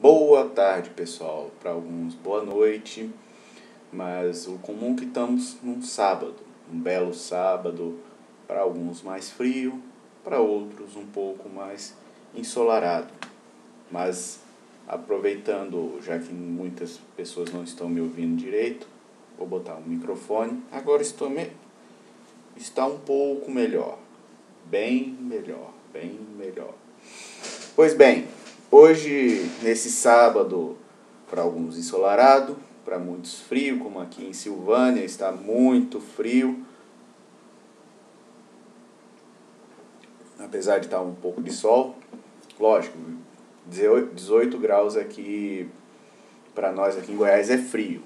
Boa tarde, pessoal. Para alguns, boa noite. Mas o comum é que estamos num sábado, um belo sábado, para alguns mais frio, para outros um pouco mais ensolarado. Mas aproveitando, já que muitas pessoas não estão me ouvindo direito, vou botar um microfone. Agora está um pouco melhor, bem melhor, bem melhor. Pois bem, hoje, nesse sábado, para alguns ensolarado, para muitos frio, como aqui em Silvânia, está muito frio. Apesar de estar um pouco de sol, lógico, 18 graus aqui, para nós aqui em Goiás é frio.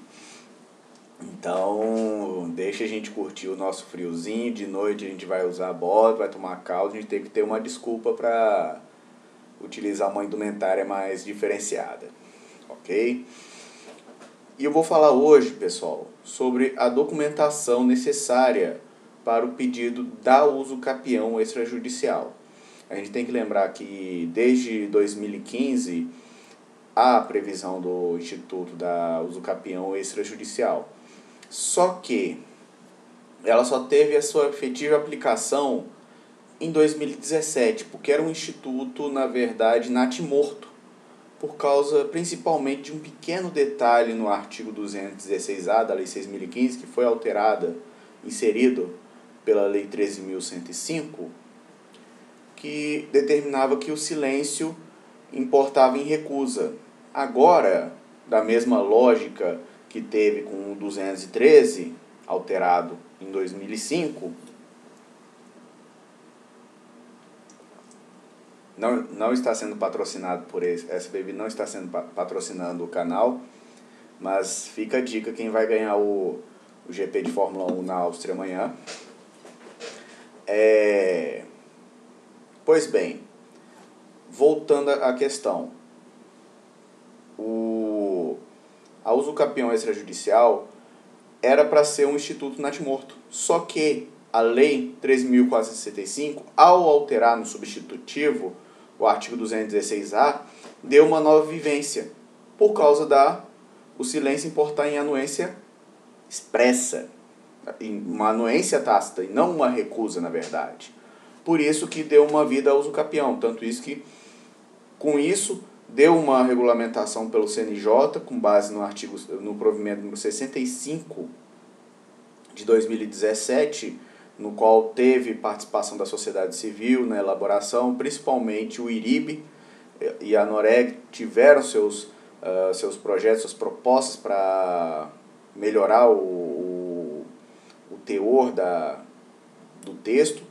Então, deixa a gente curtir o nosso friozinho, de noite a gente vai usar bota, vai tomar caldo, a gente tem que ter uma desculpa para utilizar uma indumentária mais diferenciada, ok? E eu vou falar hoje, pessoal, sobre a documentação necessária para o pedido da usucapião extrajudicial. A gente tem que lembrar que desde 2015 há a previsão do Instituto da Usucapião Extrajudicial. Só que ela só teve a sua efetiva aplicação em 2017, porque era um instituto, na verdade, natimorto, por causa principalmente de um pequeno detalhe no artigo 216A da Lei 6.015, que foi alterada, inserido pela Lei 13.105, que determinava que o silêncio importava em recusa. Agora, da mesma lógica que teve com o 213, alterado em 2005, não está sendo patrocinado por essa bebida, não está sendo patrocinando o canal, mas fica a dica, quem vai ganhar o GP de Fórmula 1 na Áustria amanhã. Pois bem, voltando à questão, a usucapião extrajudicial era para ser um instituto natimorto, só que a Lei 13.465, ao alterar no substitutivo o artigo 216A, deu uma nova vivência, por causa o silêncio importar em anuência expressa, uma anuência tácita e não uma recusa, na verdade. Por isso que deu uma vida ao usucapião, tanto isso que, com isso, deu uma regulamentação pelo CNJ, com base no provimento número 65 de 2017, no qual teve participação da sociedade civil na elaboração, principalmente o IRIB e a NOREG tiveram seus projetos, suas propostas para melhorar o teor do texto,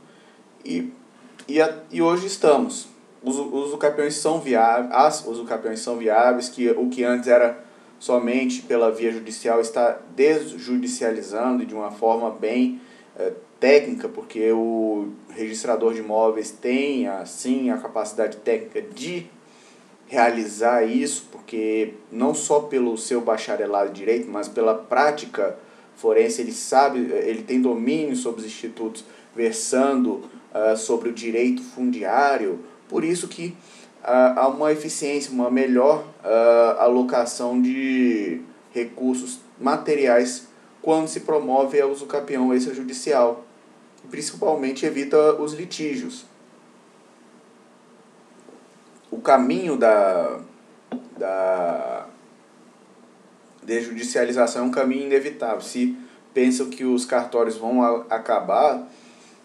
e hoje estamos. Os usucapiões são viáveis, as usucapiões são viáveis, que o que antes era somente pela via judicial está desjudicializando e de uma forma bem técnica, porque o registrador de imóveis tem, assim, a capacidade técnica de realizar isso, porque não só pelo seu bacharelado de direito, mas pela prática forense, ele tem domínio sobre os institutos versando sobre o direito fundiário. Por isso que há uma eficiência, uma melhor alocação de recursos materiais quando se promove a usucapião extrajudicial. Principalmente evita os litígios. O caminho da desjudicialização é um caminho inevitável. Se pensam que os cartórios vão acabar,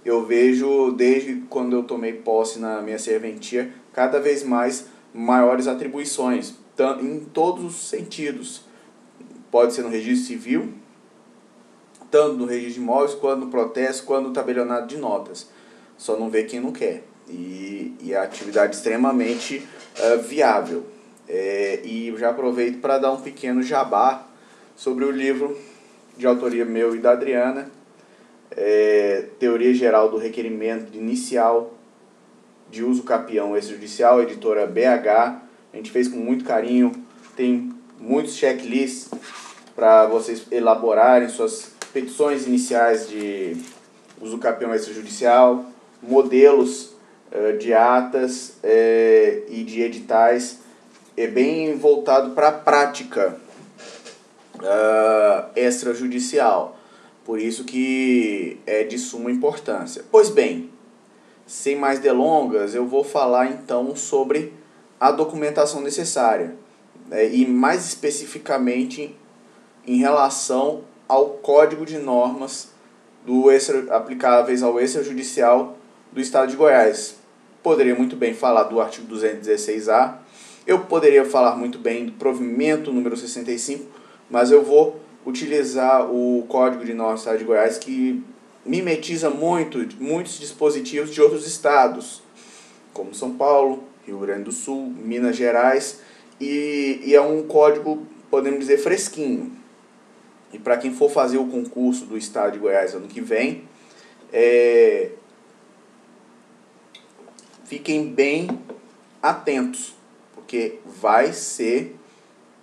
eu vejo, desde quando eu tomei posse na minha serventia, cada vez mais maiores atribuições, em todos os sentidos. Pode ser no registro civil, tanto no registro de imóveis, quanto no protesto, quanto no tabelionato de notas. Só não vê quem não quer. E é a atividade extremamente viável. E já aproveito para dar um pequeno jabá sobre o livro de autoria meu e da Adriana, Teoria Geral do Requerimento Inicial de Usucapião Extrajudicial, editora BH. A gente fez com muito carinho, tem muitos checklists para vocês elaborarem suas petições iniciais de usucapião extrajudicial, modelos de atas e de editais. é bem voltado para a prática extrajudicial. Por isso que é de suma importância. Pois bem, sem mais delongas, eu vou falar então sobre a documentação necessária, e mais especificamente em relação ao Código de Normas aplicáveis ao extrajudicial do Estado de Goiás. Poderia muito bem falar do artigo 216A, eu poderia falar muito bem do provimento número 65, mas eu vou utilizar o Código de Normas do Estado de Goiás, que mimetiza muitos dispositivos de outros estados, como São Paulo, Rio Grande do Sul, Minas Gerais, e é um código, podemos dizer, fresquinho. E para quem for fazer o concurso do Estado de Goiás ano que vem, fiquem bem atentos, porque vai ser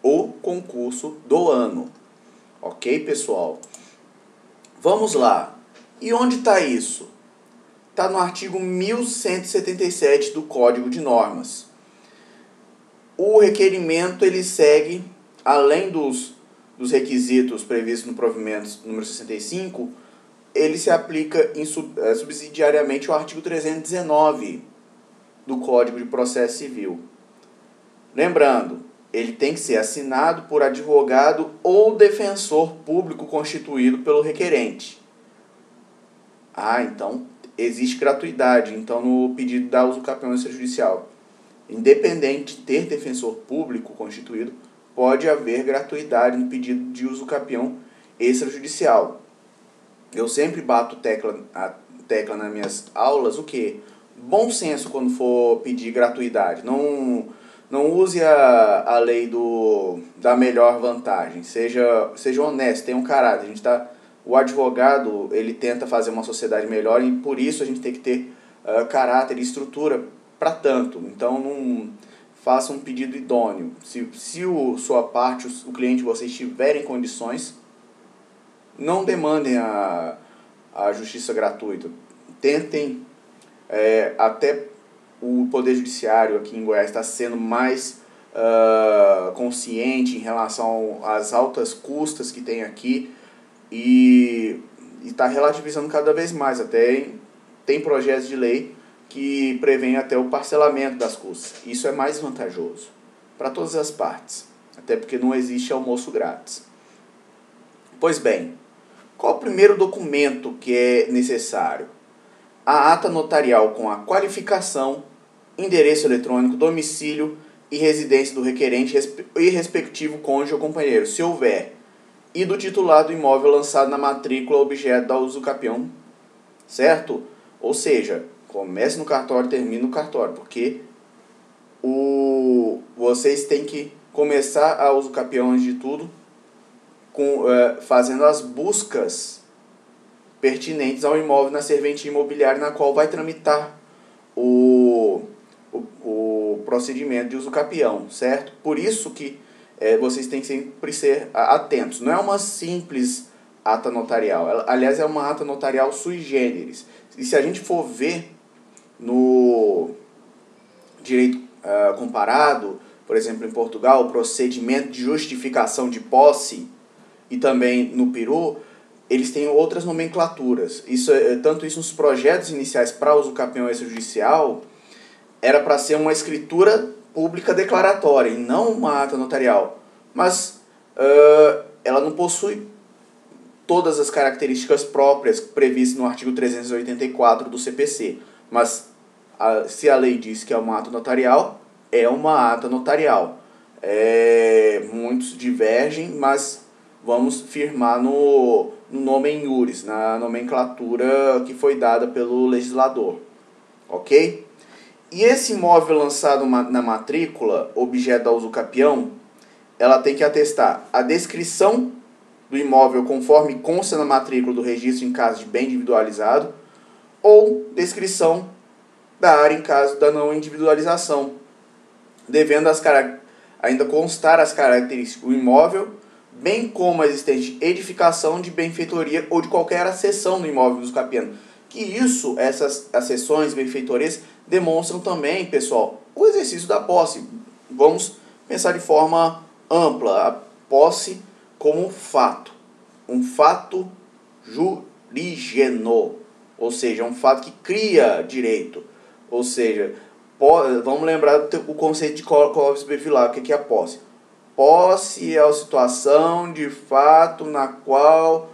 o concurso do ano. Ok, pessoal? Vamos lá. E onde está isso? Está no artigo 1177 do Código de Normas. O requerimento ele segue, além dos requisitos previstos no provimento número 65, ele se aplica subsidiariamente ao artigo 319 do Código de Processo Civil. Lembrando, ele tem que ser assinado por advogado ou defensor público constituído pelo requerente. Então existe gratuidade então no pedido da usucapião extrajudicial. Independente de ter defensor público constituído, pode haver gratuidade no pedido de usucapião extrajudicial. Eu sempre bato a tecla nas minhas aulas, o quê? Bom senso quando for pedir gratuidade. Não use a lei da melhor vantagem. Seja honesto, tenha um caráter. O advogado ele tenta fazer uma sociedade melhor e por isso a gente tem que ter caráter e estrutura para tanto. Então não faça um pedido idôneo. Se sua parte, o cliente de vocês estiverem em condições, não demandem a justiça gratuita. Tentem, até o Poder Judiciário aqui em Goiás está sendo mais consciente em relação às altas custas que tem aqui e está relativizando cada vez mais. Até tem projetos de lei que prevêem até o parcelamento das custas. Isso é mais vantajoso para todas as partes, até porque não existe almoço grátis. Pois bem, qual o primeiro documento que é necessário? A ata notarial com a qualificação, endereço eletrônico, domicílio e residência do requerente e respectivo cônjuge ou companheiro, se houver, e do titular do imóvel lançado na matrícula objeto da usucapião, certo? Ou seja, comece no cartório e termine no cartório, porque vocês têm que começar a usucapião antes de tudo, fazendo as buscas pertinentes ao imóvel na serventia imobiliária na qual vai tramitar o procedimento de usucapião, certo? Por isso que vocês têm que sempre ser atentos. Não é uma simples ata notarial. Aliás, é uma ata notarial sui generis. E se a gente for ver no direito comparado, por exemplo, em Portugal, o procedimento de justificação de posse, e também no Peru, eles têm outras nomenclaturas. Tanto isso nos projetos iniciais para usucapião extrajudicial, era para ser uma escritura pública declaratória, e não uma ata notarial. Mas ela não possui todas as características próprias previstas no artigo 384 do CPC. Mas se a lei diz que é uma ata notarial, é uma ata notarial. Muitos divergem, mas vamos firmar no nomen iuris, na nomenclatura que foi dada pelo legislador. Ok? E esse imóvel lançado na matrícula, objeto da usucapião, ela tem que atestar a descrição do imóvel conforme consta na matrícula do registro em caso de bem individualizado ou descrição da área em caso da não individualização, devendo ainda constar as características do imóvel, bem como a existente edificação de benfeitoria ou de qualquer acessão no imóvel do usucapiano. Que essas acessões, benfeitorias, demonstram também, pessoal, o exercício da posse. Vamos Pensar de forma ampla a posse como um fato jurígeno, ou seja, um fato que cria direito, ou seja, vamos lembrar o conceito de Clóvis Bevilacqua, que é a posse. Posse é a situação de fato na qual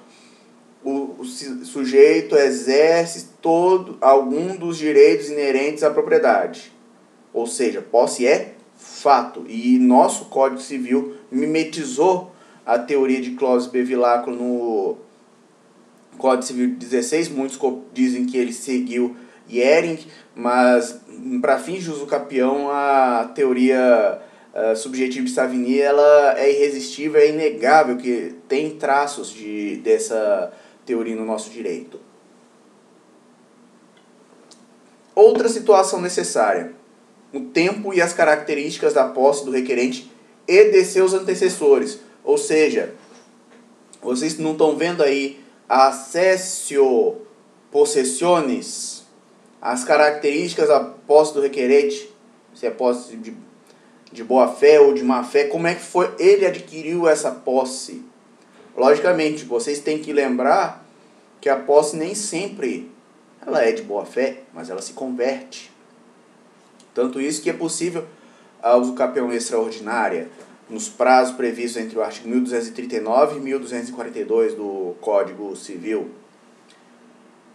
o sujeito exerce algum dos direitos inerentes à propriedade. Ou seja, posse é fato. E nosso Código Civil mimetizou a teoria de Clóvis Bevilacqua no Código Civil 16. Muitos dizem que ele seguiu Jhering, mas para fins de uso capião, a teoria subjetiva de Savigny ela é irresistível, é inegável que tem traços dessa teoria no nosso direito. Outra situação necessária: o tempo e as características da posse do requerente e de seus antecessores. Ou seja, vocês não estão vendo aí a cessio possessiones, as características da posse do requerente, se é posse de boa fé ou de má fé, como é que ele adquiriu essa posse. Logicamente, vocês têm que lembrar que a posse nem sempre ela é de boa fé, mas ela se converte. Tanto isso que é possível a uso capião extraordinária nos prazos previstos entre o artigo 1239 e 1242 do Código Civil.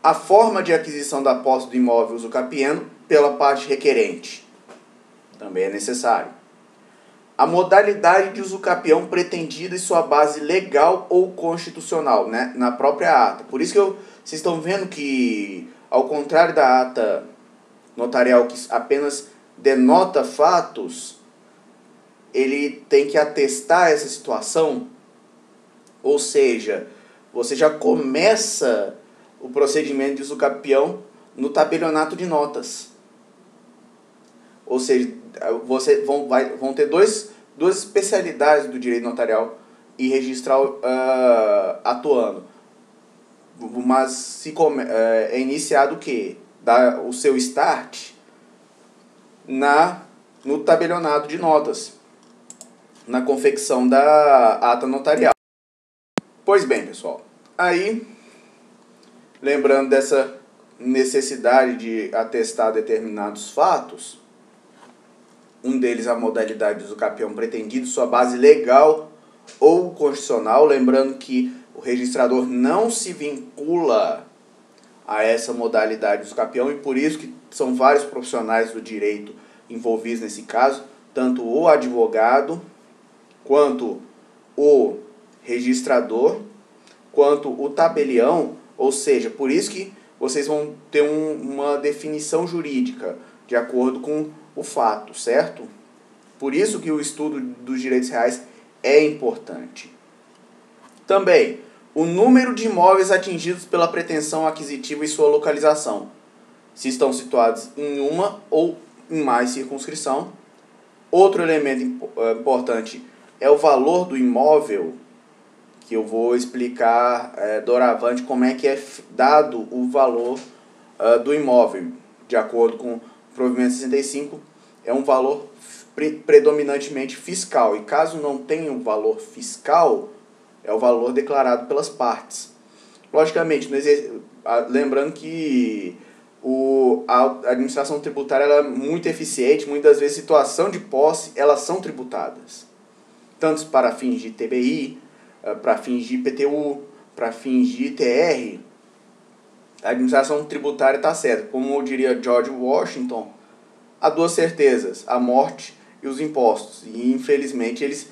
A forma de aquisição da posse do imóvel uso capieno pela parte requerente também é necessário. A modalidade de uso capião pretendida e sua base legal ou constitucional, né, na própria ata. Por isso que vocês estão vendo que, ao contrário da ata notarial que apenas denota fatos, ele tem que atestar essa situação. Ou seja, você já começa o procedimento de uso capião no tabelionato de notas. Ou seja, vocês vão ter duas especialidades do direito notarial e registral atuando. Mas é iniciado o quê? O seu start no tabelionato de notas, na confecção da ata notarial. Pois bem, pessoal, aí, lembrando dessa necessidade de atestar determinados fatos, um deles a modalidade de uso capião pretendido, sua base legal ou constitucional, lembrando que o registrador não se vincula a essa modalidade de uso capião, e por isso que são vários profissionais do direito envolvidos nesse caso, tanto o advogado, quanto o registrador, quanto o tabelião, ou seja, por isso que vocês vão ter uma definição jurídica de acordo com o fato, certo? Por isso que o estudo dos direitos reais é importante. Também, o número de imóveis atingidos pela pretensão aquisitiva e sua localização, se estão situados em uma ou em mais circunscrição. Outro elemento importante é o valor do imóvel, que eu vou explicar doravante como é que é dado o valor do imóvel. De acordo com o provimento 65, é um valor predominantemente fiscal. E caso não tenha um valor fiscal, é o valor declarado pelas partes. Logicamente, lembrando que a administração tributária ela é muito eficiente, muitas vezes situação de posse, elas são tributadas. Tanto para fins de TBI, para fins de IPTU, para fins de ITR, a administração tributária está certa. Como diria George Washington, há duas certezas, a morte e os impostos. E infelizmente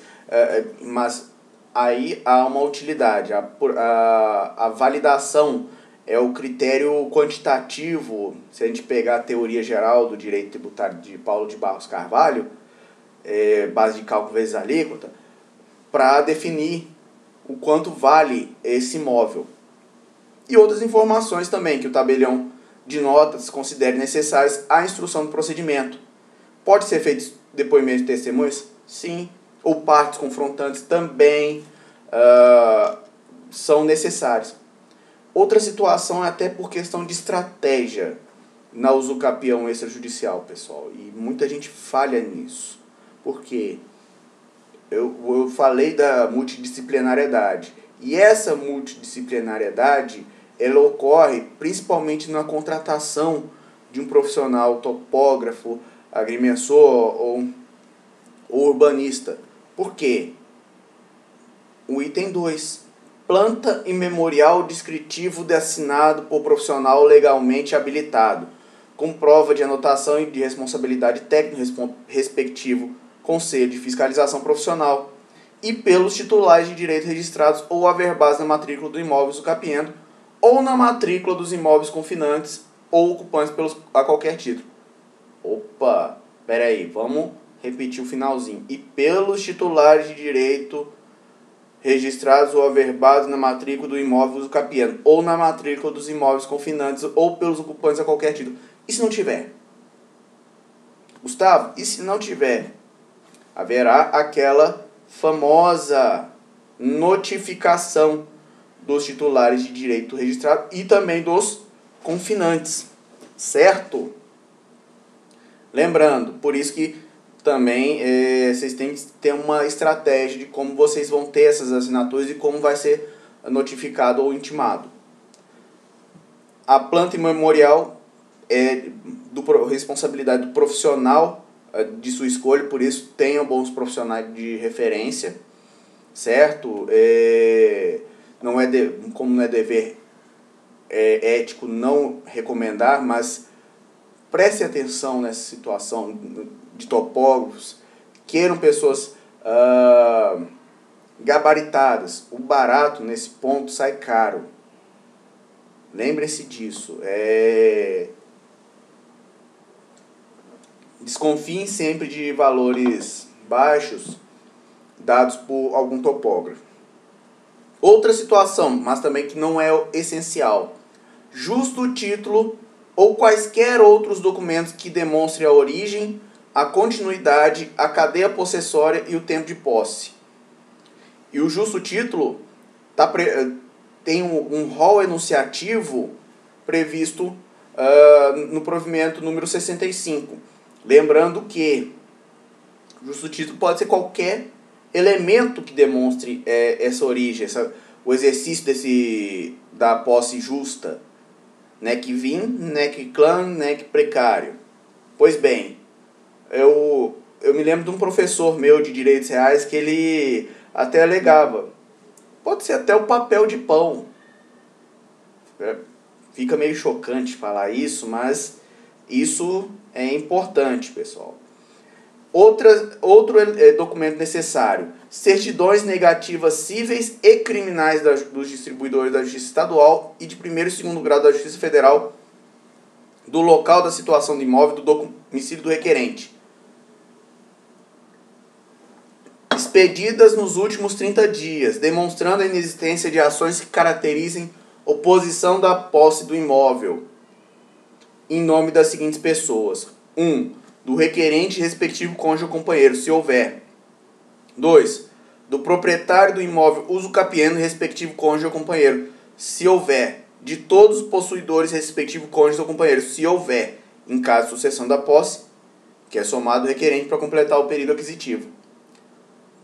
mas aí há uma utilidade. A validação é o critério quantitativo. Se a gente pegar a teoria geral do direito tributário de Paulo de Barros Carvalho, base de cálculo vezes alíquota, para definir o quanto vale esse imóvel. E outras informações também que o tabelião de notas considere necessárias à instrução do procedimento. Pode ser feito depoimento de testemunhas? Sim. Ou partes confrontantes também são necessários. Outra situação é até por questão de estratégia na usucapião extrajudicial, pessoal. E muita gente falha nisso. Por quê? eu falei da multidisciplinariedade. E essa multidisciplinariedade, ela ocorre principalmente na contratação de um profissional topógrafo, agrimensor ou urbanista. Por quê? O item 2. Planta e memorial descritivo assinado por profissional legalmente habilitado, com prova de anotação e de responsabilidade técnica respectivo Conselho de Fiscalização Profissional e pelos titulares de direito registrados ou averbados na matrícula do imóvel usucapiendo ou na matrícula dos imóveis confinantes ou ocupantes a qualquer título. Opa, peraí, vamos repetir o finalzinho. E pelos titulares de direito registrados ou averbados na matrícula do imóvel usucapiendo ou na matrícula dos imóveis confinantes ou pelos ocupantes a qualquer título. E se não tiver? Gustavo, e se não tiver? Haverá aquela famosa notificação dos titulares de direito registrado e também dos confinantes, certo? Lembrando, por isso que também vocês têm que ter uma estratégia de como vocês vão ter essas assinaturas e como vai ser notificado ou intimado. A planta e memorial é responsabilidade do profissional de sua escolha, por isso tenham bons profissionais de referência, certo? Como não é dever ético não recomendar, mas preste atenção nessa situação de topógrafos, queiram pessoas gabaritadas. O barato nesse ponto sai caro. Lembre-se disso. Desconfiem sempre de valores baixos dados por algum topógrafo. Outra situação, mas também que não é essencial: justo título ou quaisquer outros documentos que demonstrem a origem, a continuidade, a cadeia possessória e o tempo de posse. E o justo título tem um rol enunciativo previsto no provimento número 65. Lembrando que justo título pode ser qualquer elemento que demonstre essa origem, o exercício da posse justa. Nec vim, nec clan, nec precário. Pois bem, eu me lembro de um professor meu de direitos reais que ele até alegava, pode ser até o papel de pão. Fica meio chocante falar isso, mas isso é importante, pessoal. Outro documento necessário: certidões negativas cíveis e criminais dos distribuidores da Justiça Estadual e de primeiro e segundo grau da Justiça Federal do local da situação do imóvel do domicílio do requerente, expedidas nos últimos 30 dias, demonstrando a inexistência de ações que caracterizem oposição da posse do imóvel, em nome das seguintes pessoas: 1. Do requerente respectivo cônjuge ou companheiro, se houver. 2. Do proprietário do imóvel usucapiendo respectivo cônjuge ou companheiro, se houver. De todos os possuidores respectivo cônjuge ou companheiro, se houver. Em caso de sucessão da posse, que é somado o requerente para completar o período aquisitivo.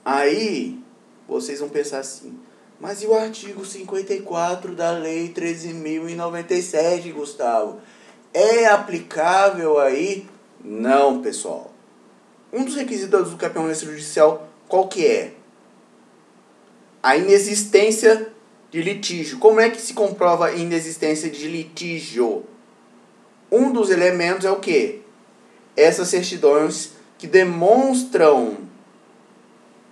Aí, vocês vão pensar assim: mas e o artigo 54 da Lei 13.097, Gustavo? É aplicável aí? Não, pessoal. Um dos requisitos do campeão extrajudicial, qual que é? A inexistência de litígio. Como é que se comprova a inexistência de litígio? Um dos elementos é o quê? Essas certidões que demonstram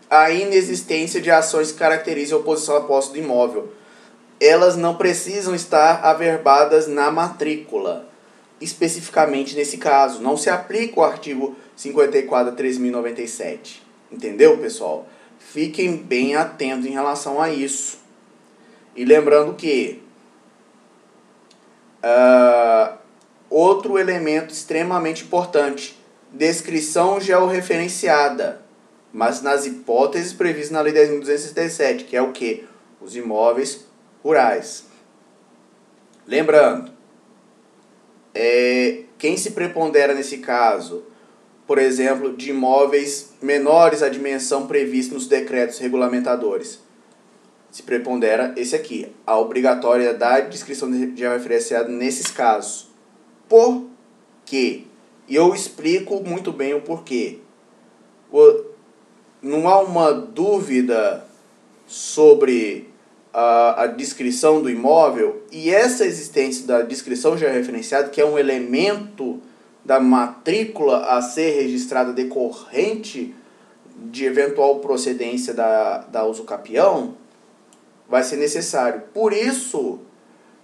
a inexistência de ações que caracterizem a oposição à posse do imóvel. Elas não precisam estar averbadas na matrícula. Especificamente nesse caso, não se aplica o artigo 54 da 13.097. Entendeu, pessoal? Fiquem bem atentos em relação a isso. E lembrando que outro elemento extremamente importante: descrição georreferenciada, mas nas hipóteses previstas na Lei 10.267, que é o quê? Os imóveis rurais. Lembrando, quem se prepondera nesse caso? por exemplo, de imóveis menores à dimensão prevista nos decretos regulamentadores. Se prepondera esse aqui, a obrigatoriedade de inscrição de georreferenciado nesses casos. Por quê? E eu explico muito bem o porquê. Não há uma dúvida sobre a descrição do imóvel, e essa existência da descrição georreferenciada, que é um elemento da matrícula a ser registrada decorrente de eventual procedência da usucapião, vai ser necessário. Por isso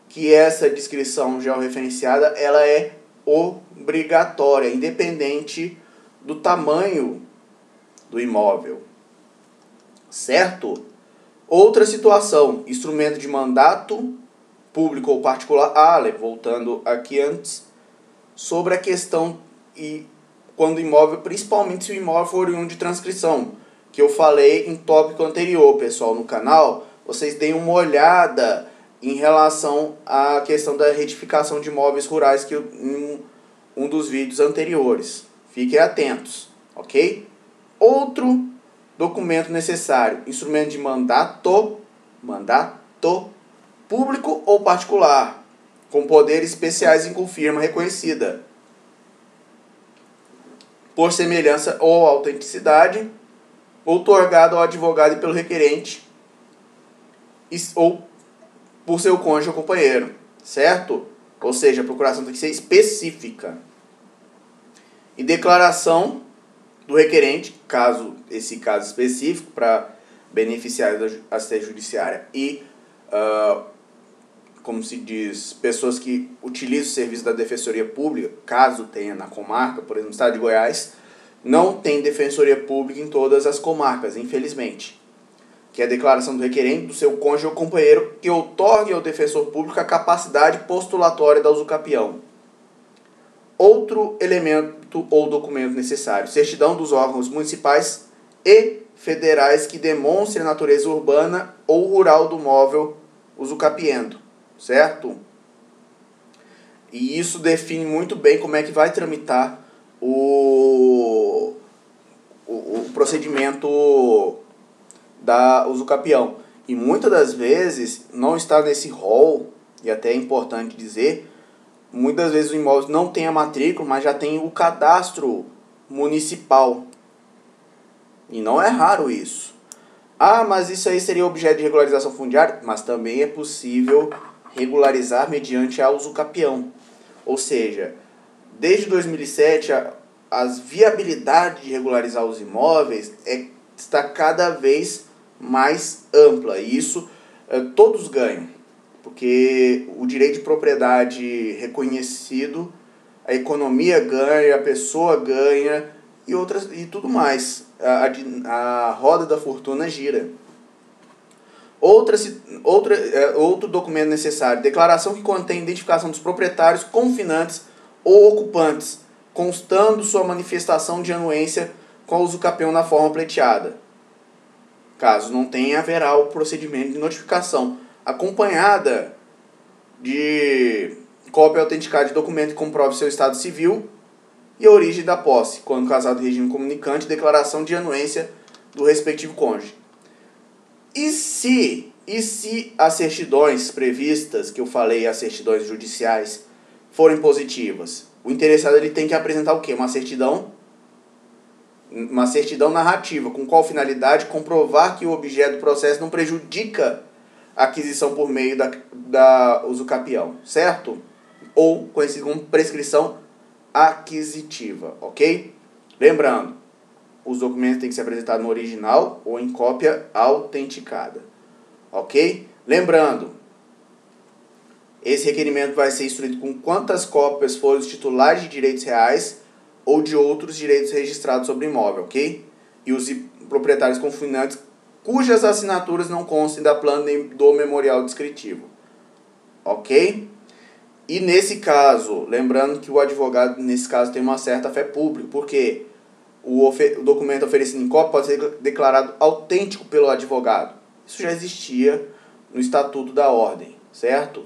que essa descrição georreferenciada ela é obrigatória, independente do tamanho do imóvel. Certo? Outra situação, instrumento de mandato público ou particular. Voltando aqui antes, sobre a questão e quando o imóvel, principalmente se o imóvel for oriundo de transcrição, que eu falei em tópico anterior, pessoal, no canal. Vocês deem uma olhada em relação à questão da retificação de imóveis rurais que em um dos vídeos anteriores. Fiquem atentos, ok? Outro documento necessário, instrumento de mandato público ou particular, com poderes especiais em confirma reconhecida, por semelhança ou autenticidade, outorgado ao advogado e pelo requerente, ou por seu cônjuge ou companheiro, certo? Ou seja, a procuração tem que ser específica. E declaração do requerente, esse caso específico, para beneficiário da assistência judiciária e, como se diz, pessoas que utilizam o serviço da Defensoria Pública, caso tenha na comarca, por exemplo, no estado de Goiás, não tem Defensoria Pública em todas as comarcas, infelizmente. Que é a declaração do requerente, do seu cônjuge ou companheiro, que outorgue ao defensor público a capacidade postulatória da usucapião. Outro elemento ou documento necessário, certidão dos órgãos municipais e federais que demonstre a natureza urbana ou rural do móvel usucapiento, certo? E isso define muito bem como é que vai tramitar o procedimento da usucapião. E muitas das vezes não está nesse rol, e até é importante dizer, muitas vezes o imóvel não tem a matrícula, mas já tem o cadastro municipal. E não é raro isso. Mas isso aí seria objeto de regularização fundiária? Mas também é possível regularizar mediante a usucapião. Ou seja, desde 2007, as viabilidades de regularizar os imóveis está cada vez mais ampla, e isso todos ganham, porque o direito de propriedade reconhecido, a economia ganha, a pessoa ganha e tudo mais, a roda da fortuna gira. Outro documento necessário, declaração que contém identificação dos proprietários, confinantes ou ocupantes, constando sua manifestação de anuência com a usucapião na forma pleiteada. Caso não tenha, haverá o procedimento de notificação, acompanhada de cópia autenticada de documento que comprove seu estado civil e a origem da posse, quando casado em regime comunicante, declaração de anuência do respectivo cônjuge. E se as certidões previstas, que eu falei, as certidões judiciais, forem positivas? O interessado ele tem que apresentar o quê? Uma certidão narrativa. Com qual finalidade? Comprovar que o objeto do processo não prejudica a aquisição por meio da usucapião, certo? Ou conhecido como prescrição aquisitiva, ok? Lembrando, os documentos têm que ser apresentados no original ou em cópia autenticada, ok? Lembrando, esse requerimento vai ser instruído com quantas cópias forem os titulares de direitos reais ou de outros direitos registrados sobre o imóvel, ok? E os proprietários confinantes cujas assinaturas não constem da plana nem do memorial descritivo, ok? E nesse caso, lembrando que o advogado, nesse caso, tem uma certa fé pública, porque o documento oferecido em cópia pode ser declarado autêntico pelo advogado. Isso já existia no Estatuto da Ordem, certo?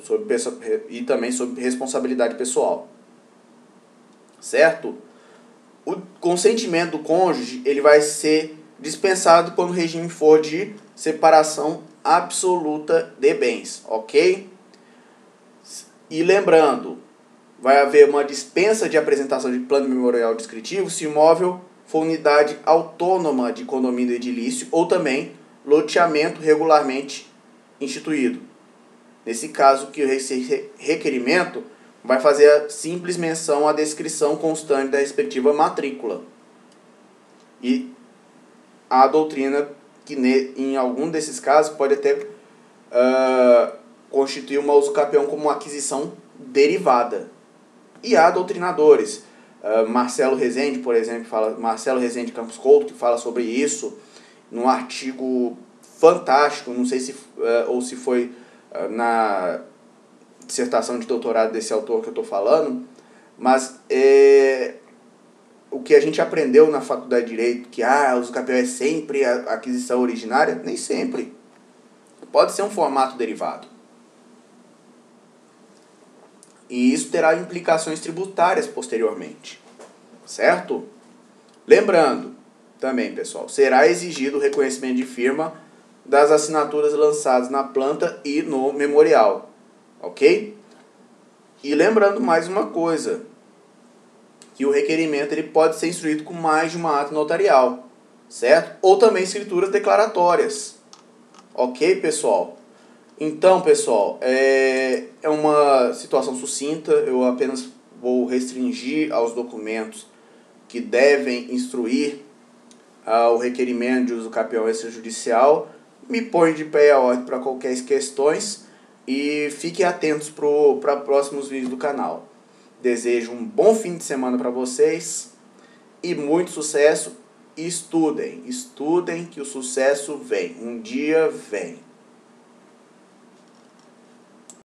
E também sobre responsabilidade pessoal, certo? O consentimento do cônjuge ele vai ser dispensado quando o regime for de separação absoluta de bens, ok? E lembrando, vai haver uma dispensa de apresentação de plano memorial descritivo se o imóvel for unidade autônoma de condomínio edilício ou também loteamento regularmente instituído. Nesse caso, que esse requerimento vai fazer a simples menção à descrição constante da respectiva matrícula. E a doutrina, que em algum desses casos pode até constituir uma usucapião como uma aquisição derivada. E há doutrinadores. Marcelo Rezende, por exemplo, Marcelo Rezende Campos Couto, que fala sobre isso num artigo fantástico, não sei se se foi na dissertação de doutorado desse autor que eu estou falando, mas o que a gente aprendeu na faculdade de Direito, que o usucapião é sempre a aquisição originária, nem sempre. Pode ser um formato derivado. E isso terá implicações tributárias posteriormente, certo? Lembrando também, pessoal, será exigido o reconhecimento de firma das assinaturas lançadas na planta e no memorial, ok? E lembrando mais uma coisa, que o requerimento ele pode ser instruído com mais de uma ata notarial, certo? Ou também escrituras declaratórias, ok, pessoal? Então, pessoal, é uma situação sucinta, eu apenas vou restringir aos documentos que devem instruir o requerimento de usucapião extrajudicial. Me ponho de pé à ordem para qualquer questões e fiquem atentos para próximos vídeos do canal. Desejo um bom fim de semana para vocês e muito sucesso. Estudem que o sucesso vem, um dia vem.